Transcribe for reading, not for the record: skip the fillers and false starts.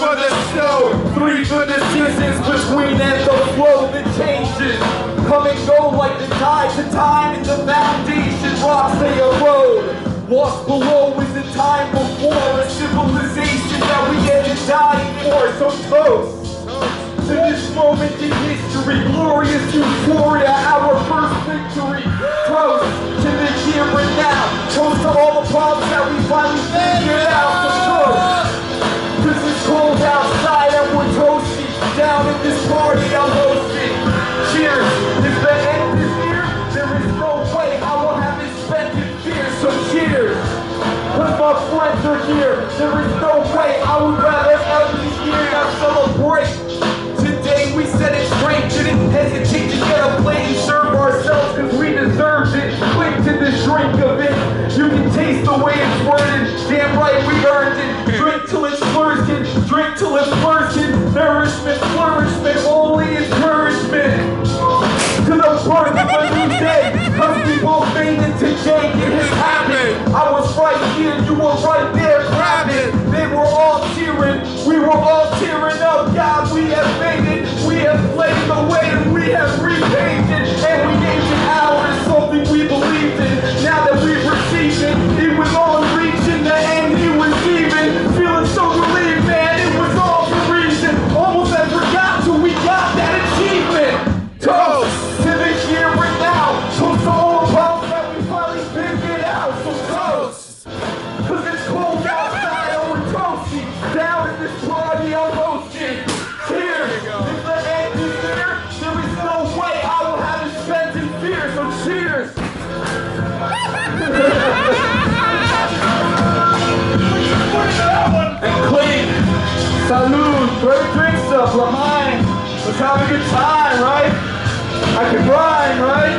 for the snow, 3 for the seasons between and the flow that changes. Come and go like the tides of time, and the foundation rocks they erode. Lost below is the time before a civilization that we had to die for. So toast to this moment in history, glorious euphoria, our first victory. Toast to the here and now. Toast to all the problems that we finally figured out. So toast, 'cause it's cold outside and we're toasty. Down at this party I'm hosting. Cheers, if the end is here, there is no way I will have it spent in fear. So cheers, 'cause my friends are here. There is no way I would rather end this year. Now celebrate. Today we set it straight. Didn't hesitate to get a plate and serve ourselves, 'cause we deserved it. Click to this drink of it. You can taste the way it's worded. Damn right we earned it. Drink till it's flourishing. Drink till it's flourishing. Nourishment, flourishment, only encouragement. 'Cause I'm birth of a new day. 'Cause we both made it today. It has happened. I was right here, you were right there. Grab it. They were all cheering. We were all tearing up. God, we have made it. We have played the way and we have repaid it. And we gave it ours, something we believed in. Now that we've received it, it was on reach in the end. He was even feeling so relieved, man. It was all for reason. Almost had forgot till we got that achievement. Toast to the here and now. Toast to all the problems that we finally figured out. So toast, 'cause it's cold outside and we're toasty. Down at this party I'm hosting. Cheers, if the end is here, there is no way I will have it spent in fear. So cheers. And clean. Salud. Throw your drinks up. L'chaim. Let's have a good time, right? I can rhyme, right?